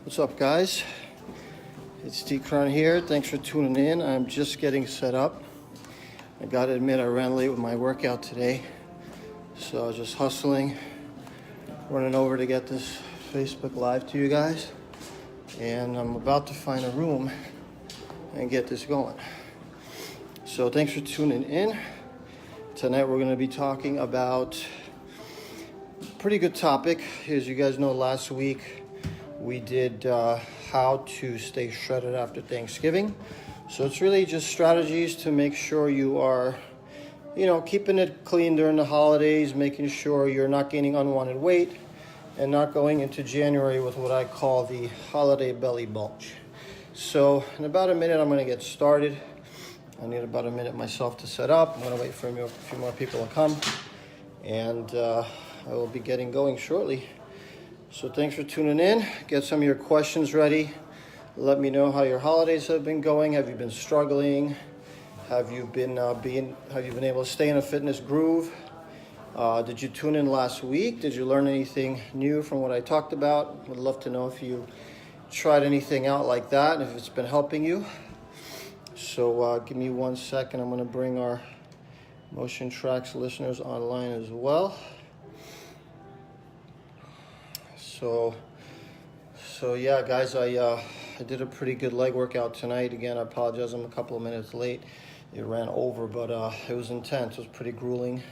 What's up, guys? It's D-Cron here. Thanks for tuning in. I'm just getting set up. I gotta admit, I ran late with my workout today. So I was just hustling, running over to get this Facebook Live to you guys. And I'm about to find a room and get this going. So thanks for tuning in. Tonight we're gonna be talking about a pretty good topic. As you guys know, last week we did how to stay shredded after Thanksgiving. So it's really just strategies to make sure you are, keeping it clean during the holidays, making sure you're not gaining unwanted weight and not going into January with what I call the holiday belly bulge. So in about a minute, I'm gonna get started. I need about a minute myself to set up. I'm gonna wait for a few more people to come, and I will be getting going shortly. So thanks for tuning in. Get some of your questions ready. Let me know how your holidays have been going. Have you been struggling? Have you been able to stay in a fitness groove? Did you tune in last week? Did you learn anything new from what I talked about? Would love to know if you tried anything out like that, if it's been helping you. So give me 1 second. I'm going to bring our Motion Tracks listeners online as well. So yeah, guys, I did a pretty good leg workout tonight. Again, I apologize, I'm a couple of minutes late. It ran over, but it was intense. It was pretty grueling.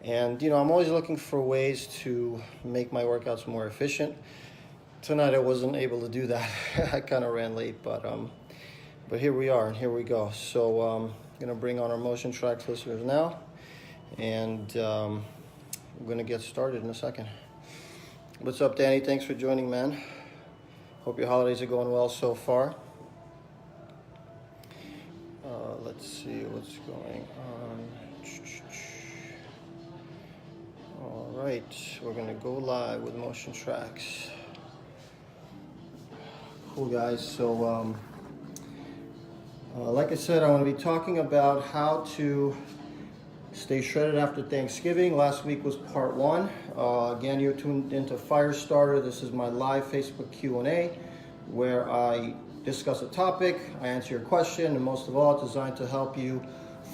And, I'm always looking for ways to make my workouts more efficient. Tonight, I wasn't able to do that. I kind of ran late, but here we are, and here we go. So I'm going to bring on our Motion Tracks listeners now, and I'm going to get started in a second. What's up, Danny? Thanks for joining, man. Hope your holidays are going well so far. Let's see what's going on. All right, we're gonna go live with Motion Tracks. Cool, guys. So, like I said, I want to be talking about how to stay shredded after Thanksgiving. Last week was part one. Again, you're tuned into Firestarter. This is my live Facebook Q&A where I discuss a topic, I answer your question, and most of all, it's designed to help you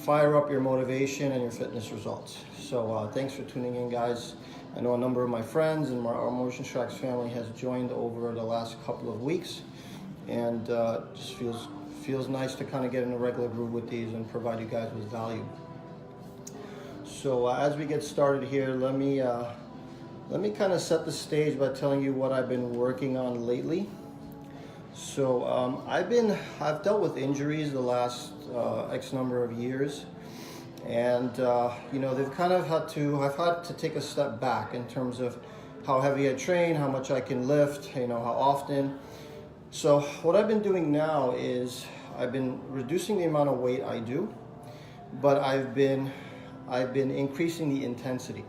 fire up your motivation and your fitness results. So thanks for tuning in, guys. I know a number of my friends and our Motion Tracks family has joined over the last couple of weeks, and just feels nice to kind of get in a regular groove with these and provide you guys with value. So as we get started here, let me kind of set the stage by telling you what I've been working on lately. So I've dealt with injuries the last X number of years, and they've kind of I've had to take a step back in terms of how heavy I train, how much I can lift, how often. So what I've been doing now is I've been reducing the amount of weight I do, but I've been increasing the intensity.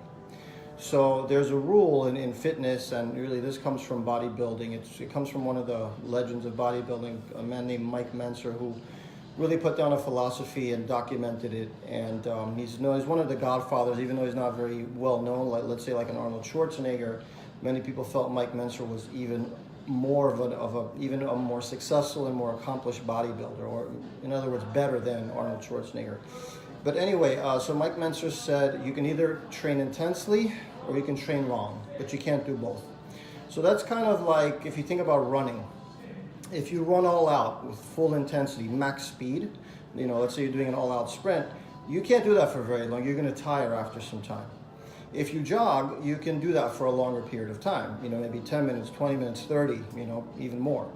So there's a rule in fitness, and really this comes from bodybuilding. It comes from one of the legends of bodybuilding, a man named Mike Mentzer, who really put down a philosophy and documented it. And he's known as one of the godfathers, even though he's not very well known. Like, let's say like an Arnold Schwarzenegger, many people felt Mike Mentzer was even more even a more successful and more accomplished bodybuilder, or in other words, better than Arnold Schwarzenegger. But anyway, so Mike Mentzer said you can either train intensely or you can train long, but you can't do both. So that's kind of like if you think about running. If you run all out with full intensity, max speed, let's say you're doing an all-out sprint, you can't do that for very long. You're going to tire after some time. If you jog, you can do that for a longer period of time, maybe 10 minutes, 20 minutes, 30, even more.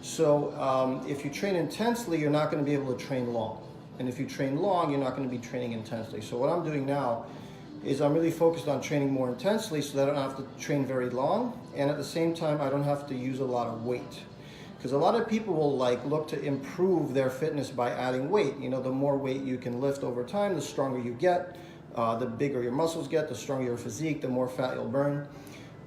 So if you train intensely, you're not going to be able to train long. And if you train long, you're not going to be training intensely. So what I'm doing now is I'm really focused on training more intensely so that I don't have to train very long. And at the same time, I don't have to use a lot of weight. Because a lot of people will look to improve their fitness by adding weight. The more weight you can lift over time, the stronger you get, the bigger your muscles get, the stronger your physique, the more fat you'll burn.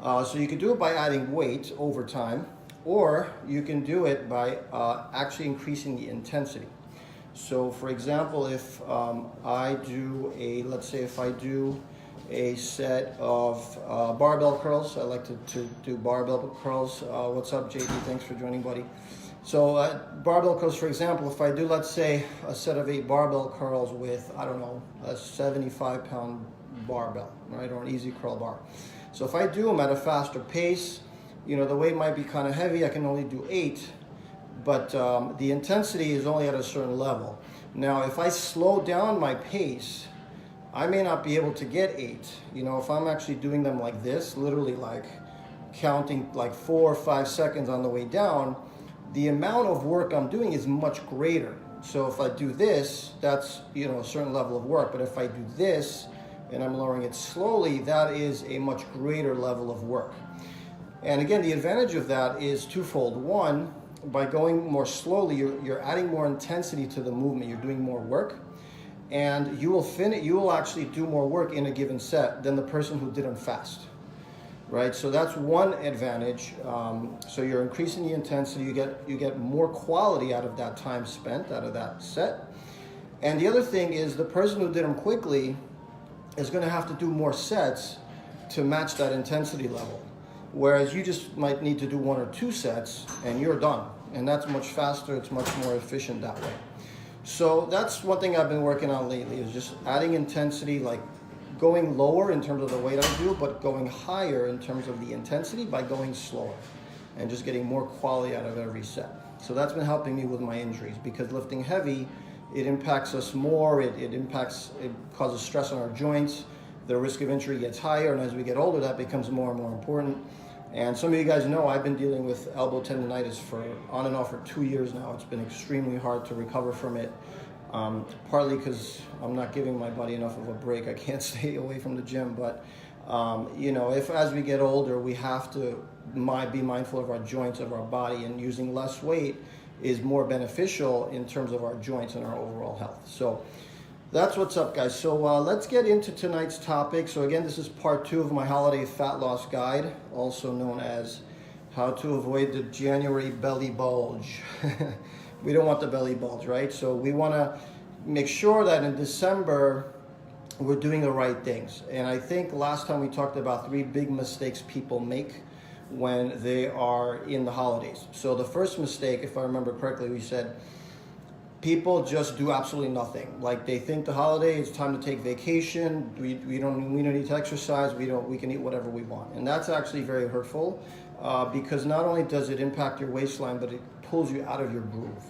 So you can do it by adding weight over time, or you can do it by actually increasing the intensity. So for example, if I do a set of barbell curls. I like to do barbell curls. What's up, JD? Thanks for joining, buddy. So barbell curls, for example, if I do, let's say, a set of 8 barbell curls with, I don't know, a 75-pound barbell, right, or an easy curl bar. So if I do them at a faster pace, you know, the weight might be kind of heavy. I can only do 8, but the intensity is only at a certain level. Now, if I slow down my pace, I may not be able to get 8. You know, if I'm actually doing them like this, literally like counting like 4 or 5 seconds on the way down, the amount of work I'm doing is much greater. So if I do this, that's, you know, a certain level of work. But if I do this and I'm lowering it slowly, that is a much greater level of work. And again, the advantage of that is twofold. One, by going more slowly, you're adding more intensity to the movement. You're doing more work, and you will actually do more work in a given set than the person who did them fast, right? So that's one advantage. So you're increasing the intensity. You get more quality out of that time spent, out of that set. And the other thing is the person who did them quickly is going to have to do more sets to match that intensity level. Whereas you just might need to do 1 or 2 sets and you're done. And that's much faster, it's much more efficient that way. So that's one thing I've been working on lately, is just adding intensity, like going lower in terms of the weight I do, but going higher in terms of the intensity by going slower and just getting more quality out of every set. So that's been helping me with my injuries, because lifting heavy, it impacts us more, it causes stress on our joints. The risk of injury gets higher, and as we get older, that becomes more and more important. And some of you guys know I've been dealing with elbow tendonitis for on and off for 2 years now. It's been extremely hard to recover from it, partly because I'm not giving my body enough of a break. I can't stay away from the gym, but you know, if as we get older, we have to be mindful of our joints, of our body, and using less weight is more beneficial in terms of our joints and our overall health. So that's what's up, guys. So let's get into tonight's topic. So again, this is part 2 of my holiday fat loss guide, also known as how to avoid the January belly bulge. We don't want the belly bulge, right? So we want to make sure that in December, we're doing the right things. And I think last time we talked about 3 big mistakes people make when they are in the holidays. So the first mistake, if I remember correctly, we said, people just do absolutely nothing. Like they think the holiday, it's time to take vacation. We don't need to exercise. We can eat whatever we want, and that's actually very hurtful because not only does it impact your waistline, but it pulls you out of your groove.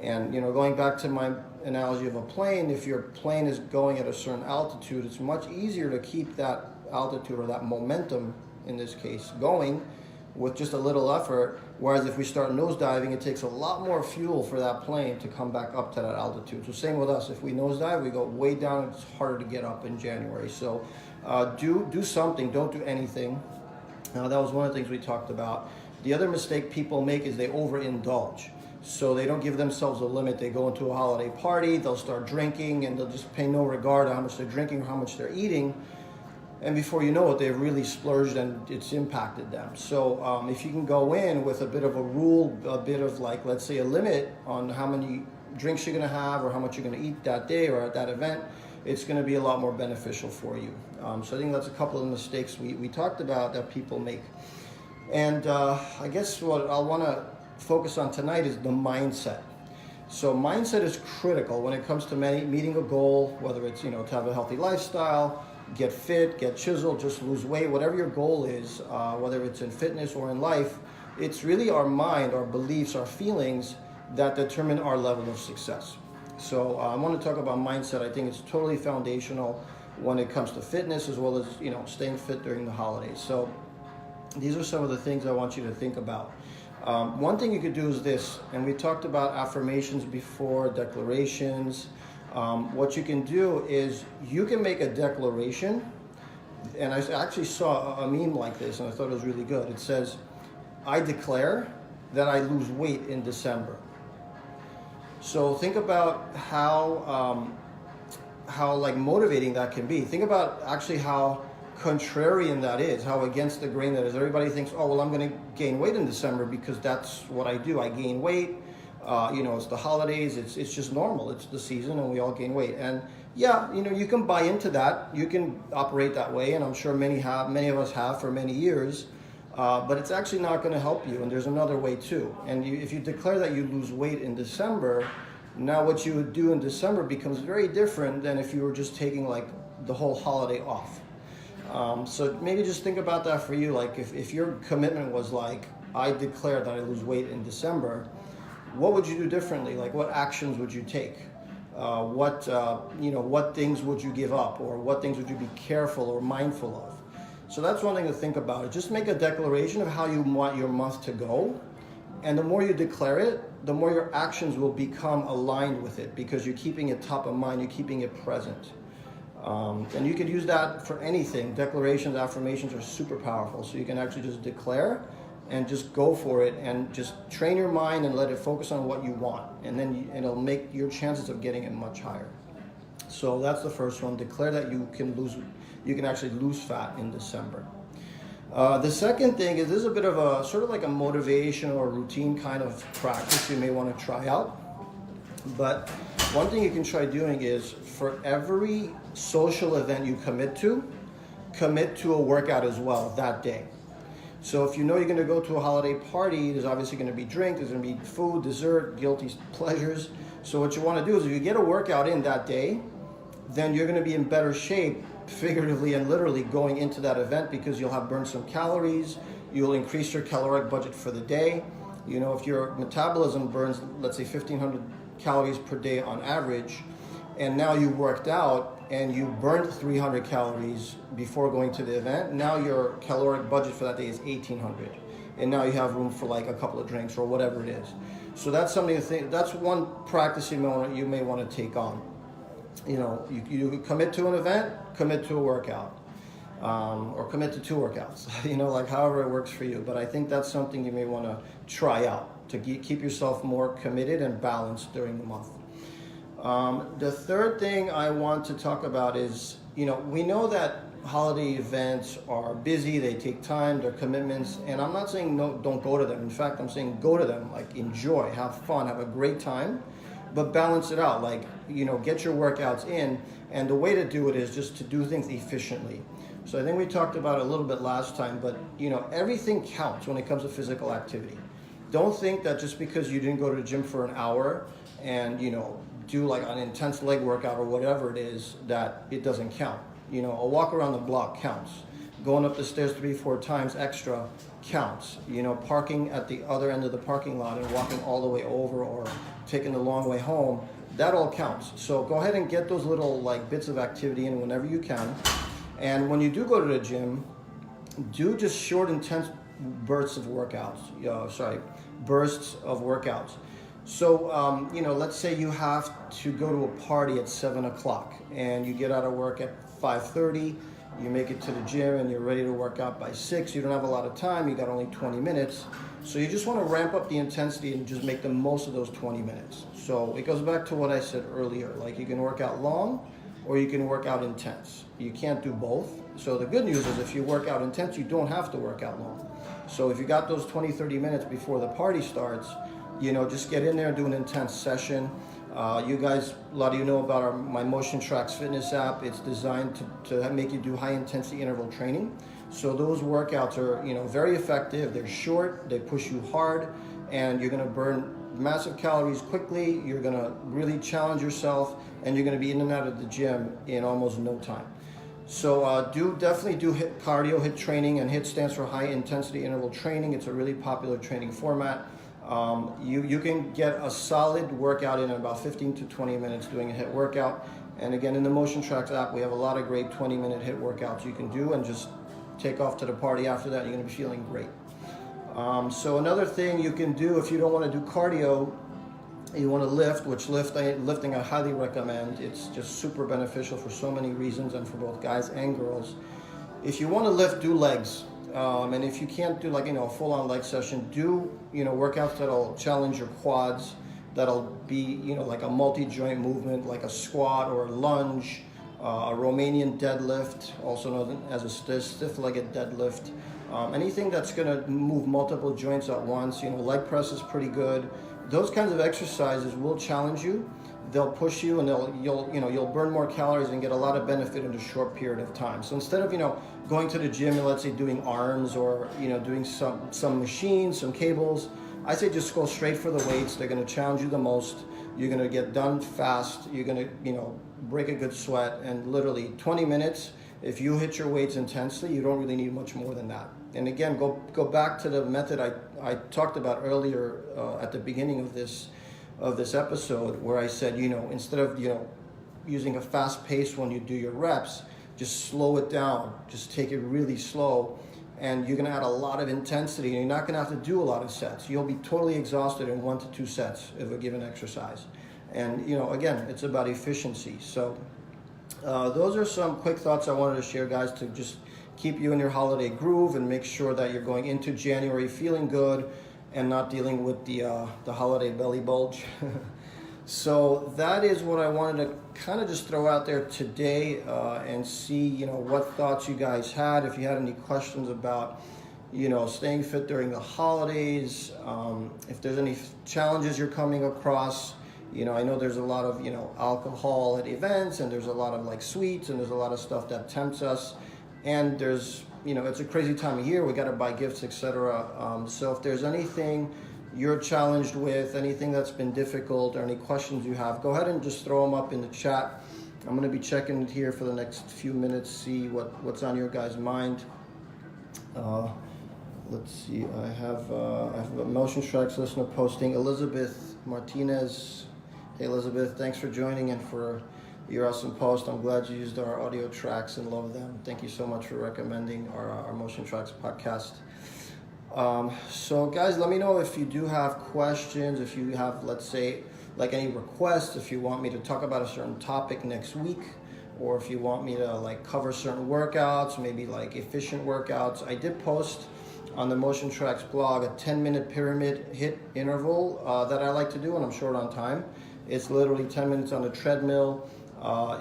And you know, going back to my analogy of a plane, if your plane is going at a certain altitude, it's much easier to keep that altitude or that momentum, in this case, going with just a little effort. Whereas if we start nosediving, it takes a lot more fuel for that plane to come back up to that altitude. So same with us. If we nosedive, we go way down. It's harder to get up in January. So do something. Don't do anything. Now that was one of the things we talked about. The other mistake people make is they overindulge. So they don't give themselves a limit. They go into a holiday party, they'll start drinking, and they'll just pay no regard to how much they're drinking or how much they're eating. And before you know it, they've really splurged and it's impacted them. So if you can go in with a bit of a rule, a bit of like, let's say a limit on how many drinks you're gonna have or how much you're gonna eat that day or at that event, it's gonna be a lot more beneficial for you. So I think that's a couple of the mistakes we talked about that people make. And I guess what I wanna focus on tonight is the mindset. So mindset is critical when it comes to meeting a goal, whether it's, you know, to have a healthy lifestyle, get fit, get chiseled, just lose weight, whatever your goal is, whether it's in fitness or in life, it's really our mind, our beliefs, our feelings that determine our level of success. So I want to talk about mindset. I think it's totally foundational when it comes to fitness as well as, you know, staying fit during the holidays. So these are some of the things I want you to think about. One thing you could do is this, and we talked about affirmations before, declarations. What you can do is you can make a declaration, and I actually saw a meme like this and I thought it was really good. It says, I declare that I lose weight in December. So think about how like motivating that can be. Think about actually how contrarian that is, how against the grain that is. Everybody thinks, oh, well, I'm going to gain weight in December because that's what I do. I gain weight. You know, it's the holidays. It's just normal. It's the season, and we all gain weight. And Yeah, you can buy into that. You can operate that way, and I'm sure many of us have for many years. But it's actually not going to help you. And there's another way too. And if you declare that you lose weight in December, now what you would do in December becomes very different than if you were just taking like the whole holiday off. So maybe just think about that for you. Like if your commitment was like, I declare that I lose weight in December, what would you do differently? Like what actions would you take? What things would you give up, or what things would you be careful or mindful of? So that's one thing to think about. Just make a declaration of how you want your month to go. And the more you declare it, the more your actions will become aligned with it, because you're keeping it top of mind, you're keeping it present. And you could use that for anything. Declarations, affirmations are super powerful. So you can actually just declare and just go for it, and just train your mind and let it focus on what you want. And then it'll make your chances of getting it much higher. So that's the first one. Declare that you can actually lose fat in December. The second thing is, this is a bit of a sort of like a motivation or routine kind of practice you may want to try out. But one thing you can try doing is, for every social event you commit to a workout as well that day. So if you know you're going to go to a holiday party, there's obviously going to be drink, there's going to be food, dessert, guilty pleasures. So what you want to do is, if you get a workout in that day, then you're going to be in better shape, figuratively and literally, going into that event, because you'll have burned some calories, you'll increase your caloric budget for the day. If your metabolism burns, let's say 1,500 calories per day on average, and now you worked out and you burned 300 calories before going to the event, now your caloric budget for that day is 1,800. And now you have room for like a couple of drinks or whatever it is. So that's something to think. That's one practice you may want to take on. You commit to an event, commit to a workout, or commit to 2 workouts, like however it works for you. But I think that's something you may want to try out to keep yourself more committed and balanced during the month. The third thing I want to talk about is, we know that holiday events are busy, they take time, they're commitments, and I'm not saying no, don't go to them. In fact, I'm saying go to them, like enjoy, have fun, have a great time, but balance it out. Like, get your workouts in, and the way to do it is just to do things efficiently. So I think we talked about it a little bit last time, but everything counts when it comes to physical activity. Don't think that just because you didn't go to the gym for an hour and do like an intense leg workout or whatever it is, that it doesn't count. A walk around the block counts. Going up the stairs 3-4 times extra counts. Parking at the other end of the parking lot and walking all the way over, or taking the long way home, that all counts. So go ahead and get those little like bits of activity in whenever you can. And when you do go to the gym, do just short, intense bursts of workouts. Bursts of workouts. So, let's say you have to go to a party at 7 o'clock and you get out of work at 5:30, you make it to the gym and you're ready to work out by 6. You don't have a lot of time, you got only 20 minutes. So you just want to ramp up the intensity and just make the most of those 20 minutes. So it goes back to what I said earlier, like you can work out long or you can work out intense. You can't do both. So the good news is, if you work out intense, you don't have to work out long. So if you got those 20-30 minutes before the party starts, just get in there and do an intense session. You guys, a lot of you know about my Motion Tracks fitness app. It's designed to make you do high intensity interval training. So those workouts are, very effective. They're short, they push you hard, and you're gonna burn massive calories quickly. You're gonna really challenge yourself, and you're gonna be in and out of the gym in almost no time. So definitely do HIIT cardio, HIIT training, and HIIT stands for high intensity interval training. It's a really popular training format. You can get a solid workout in about 15 to 20 minutes doing a HIIT workout. And again, in the Motion Tracks app, we have a lot of great 20-minute HIIT workouts you can do, and just take off to the party after that. You're gonna be feeling great. So another thing you can do if you don't wanna do cardio, you wanna lift, which lifting I highly recommend. It's just super beneficial for so many reasons, and for both guys and girls. If you wanna lift, do legs. And if you can't do a full-on leg session, do workouts that'll challenge your quads, that'll be like a multi-joint movement, like a squat or a lunge, a Romanian deadlift, also known as a stiff-legged deadlift. Anything that's going to move multiple joints at once. Leg press is pretty good. Those kinds of exercises will challenge you. they'll push you, and you'll burn more calories and get a lot of benefit in a short period of time. So instead of going to the gym and let's say doing arms or doing some machines, some cables, I say just go straight for the weights. They're going to challenge you the most. You're going to get done fast. You're going to break a good sweat, and literally 20 minutes. If you hit your weights intensely, you don't really need much more than that. And again, go back to the method I talked about earlier at the beginning of this episode, where I said, instead of using a fast pace when you do your reps, just slow it down. Just take it really slow, and you're going to add a lot of intensity, and you're not going to have to do a lot of sets. You'll be totally exhausted in 1 to 2 sets of a given exercise. And again, it's about efficiency. So those are some quick thoughts I wanted to share, guys, to just keep you in your holiday groove and make sure that you're going into January feeling good and not dealing with the holiday belly bulge. So that is what I wanted to kind of just throw out there today, and see what thoughts you guys had. If you had any questions about staying fit during the holidays, if there's any challenges you're coming across. I know there's a lot of alcohol at events, and there's a lot of like sweets, and there's a lot of stuff that tempts us, and there's it's a crazy time of year. We got to buy gifts, etc. So if there's anything you're challenged with, anything that's been difficult, or any questions you have, go ahead and just throw them up in the chat. I'm going to be checking it here for the next few minutes, see what's on your guys' mind. Let's see. I have a Motion Tracks listener posting. Elizabeth Martinez. Hey Elizabeth, thanks for joining and for your awesome post. I'm glad you used our audio tracks and love them. Thank you so much for recommending our Motion Tracks podcast. So guys, let me know if you do have questions, if you have, let's say, like any requests, if you want me to talk about a certain topic next week, or if you want me to like cover certain workouts, maybe like efficient workouts. I did post on the Motion Tracks blog a 10-minute pyramid hit interval that I like to do when I'm short on time. It's literally 10 minutes on the treadmill,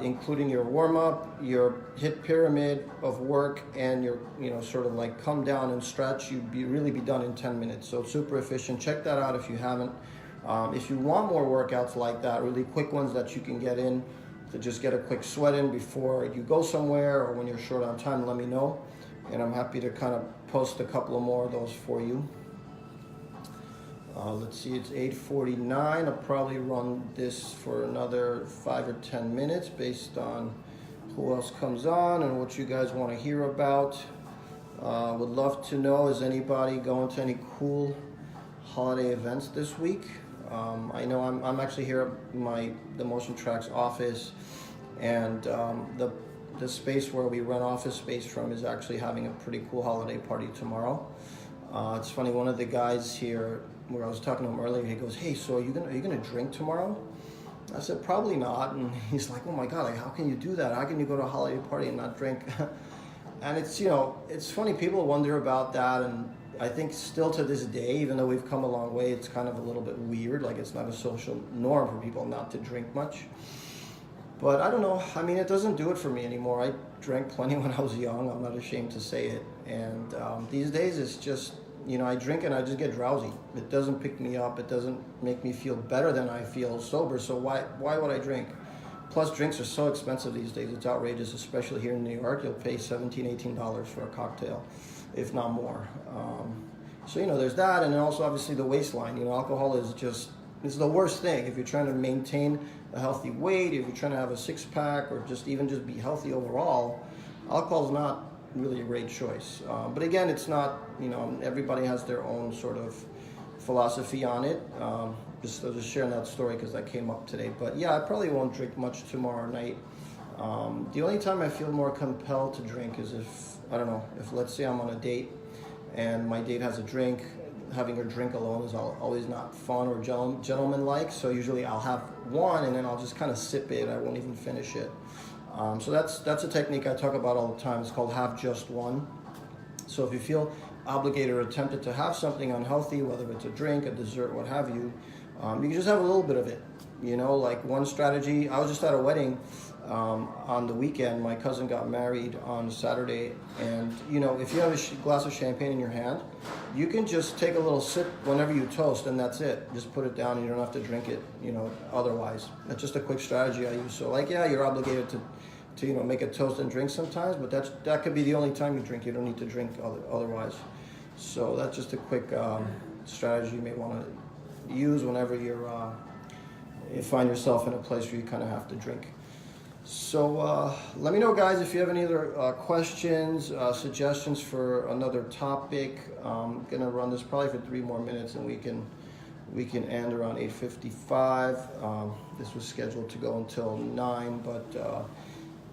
including your warm-up, your hit pyramid of work, and your sort of like come down and stretch. You'd really be done in 10 minutes. So it's super efficient. Check that out if you haven't. If you want more workouts like that, really quick ones that you can get in to just get a quick sweat in before you go somewhere or when you're short on time, let me know. And I'm happy to kind of post a couple of more of those for you. Let's see, it's 8:49. I'll probably run this for another 5 or 10 minutes based on who else comes on and what you guys want to hear about. Would love to know, is anybody going to any cool holiday events this week? I know I'm actually here at the Motion Tracks office, and the space where we rent office space from is actually having a pretty cool holiday party tomorrow. It's funny, one of the guys here, where I was talking to him earlier, he goes, "Hey, so are you gonna drink tomorrow?" I said, "Probably not." And he's like, "Oh my God, like how can you do that? How can you go to a holiday party and not drink?" And it's it's funny, people wonder about that, and I think still to this day, even though we've come a long way, it's kind of a little bit weird. Like it's not a social norm for people not to drink much. But I don't know. I mean, it doesn't do it for me anymore. I drank plenty when I was young. I'm not ashamed to say it. And these days, it's just, I drink and I just get drowsy. It doesn't pick me up. It doesn't make me feel better than I feel sober. So why would I drink? Plus, drinks are so expensive these days. It's outrageous, especially here in New York. You'll pay $17, $18 for a cocktail, if not more. So, there's that. And then also, obviously, the waistline. Alcohol is it's the worst thing. If you're trying to maintain a healthy weight, if you're trying to have a six-pack, or just be healthy overall, alcohol is not really a great choice. But again, it's not, everybody has their own sort of philosophy on it. Just sharing that story because that came up today. But yeah, I probably won't drink much tomorrow night. The only time I feel more compelled to drink is if let's say I'm on a date and my date has a drink. Having her drink alone is always not fun or gentlemanlike. So usually I'll have one and then I'll just kind of sip it. I won't even finish it. So that's a technique I talk about all the time. It's called have just one. So if you feel obligated or tempted to have something unhealthy, whether it's a drink, a dessert, what have you, you can just have a little bit of it. Like one strategy, I was just at a wedding on the weekend. My cousin got married on Saturday, and you know, if you have a glass of champagne in your hand, you can just take a little sip whenever you toast, and that's it. Just put it down, and you don't have to drink it, you know, otherwise. That's just a quick strategy I use. So like, yeah, you're obligated to you know, make a toast and drink sometimes, but that could be the only time you drink. You don't need to drink otherwise. So that's just a quick strategy you may want to use whenever you find yourself in a place where you kind of have to drink. So let me know, guys, if you have any other questions, suggestions for another topic. I'm gonna run this probably for 3 more minutes, and we can end around 8:55. This was scheduled to go until 9, but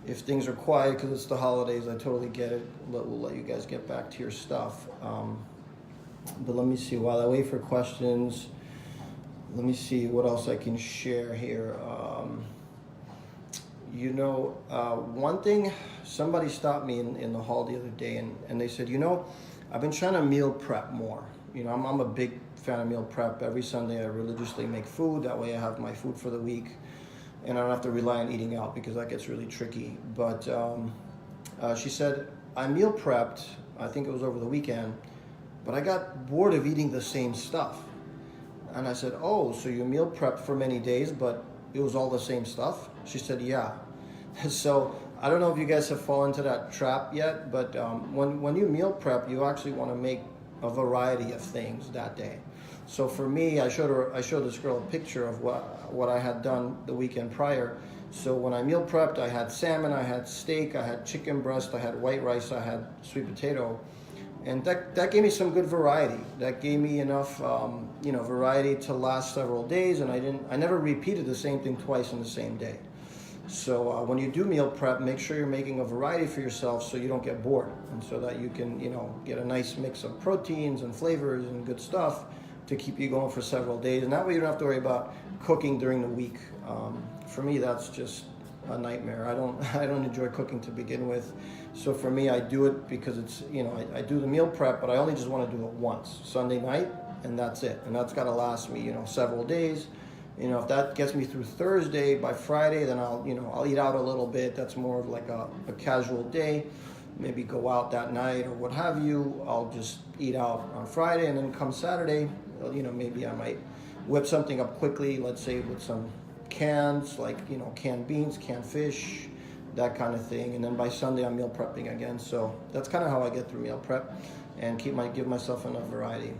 if things are quiet because it's the holidays, I totally get it. We'll let you guys get back to your stuff. But let me see, while I wait for questions, let me see what else I can share here. You know, one thing, somebody stopped me in the hall the other day, and they said, you know, I've been trying to meal prep more. You know, I'm a big fan of meal prep. Every Sunday I religiously make food. That way I have my food for the week, and I don't have to rely on eating out because that gets really tricky. But she said, I meal prepped, I think it was over the weekend, but I got bored of eating the same stuff. And I said, oh, so you meal prepped for many days, but it was all the same stuff? She said, yeah. So I don't know if you guys have fallen into that trap yet, but when you meal prep, you actually want to make a variety of things that day. So for me, I showed this girl a picture of what I had done the weekend prior. So when I meal prepped, I had salmon, I had steak, I had chicken breast, I had white rice, I had sweet potato. And that gave me some good variety. That gave me enough, you know, variety to last several days, and I never repeated the same thing twice in the same day. So when you do meal prep, make sure you're making a variety for yourself so you don't get bored, and so that you can, you know, get a nice mix of proteins and flavors and good stuff to keep you going for several days. And that way you don't have to worry about cooking during the week. For me, that's just a nightmare. I don't enjoy cooking to begin with. So for me, I do it because it's, you know, I do the meal prep, but I only just want to do it once, Sunday night, and that's it. And that's got to last me, you know, several days. You know, if that gets me through Thursday, by Friday, then I'll eat out a little bit. That's more of like a casual day. Maybe go out that night or what have you. I'll just eat out on Friday, and then come Saturday, you know, maybe I might whip something up quickly, let's say with some cans, like, you know, canned beans, canned fish, that kind of thing. And then by Sunday, I'm meal prepping again. So that's kind of how I get through meal prep and give myself enough variety.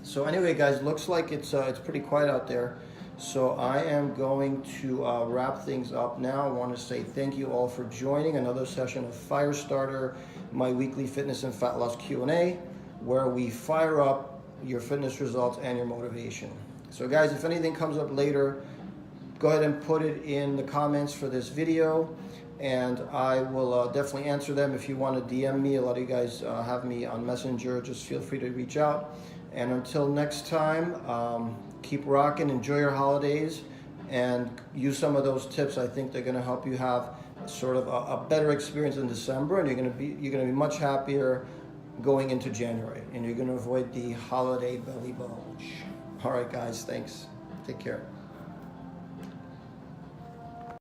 So anyway, guys, looks like it's pretty quiet out there. So I am going to wrap things up now. I want to say thank you all for joining another session of Firestarter, my weekly fitness and fat loss Q&A, where we fire up your fitness results and your motivation. So guys, if anything comes up later, go ahead and put it in the comments for this video, and I will definitely answer them. If you want to DM me, a lot of you guys have me on Messenger, just feel free to reach out. And until next time, keep rocking, enjoy your holidays, and use some of those tips. I think they're going to help you have sort of a better experience in December, and you're going to be much happier going into January, and you're going to avoid the holiday belly bulge. All right, guys, thanks. Take care.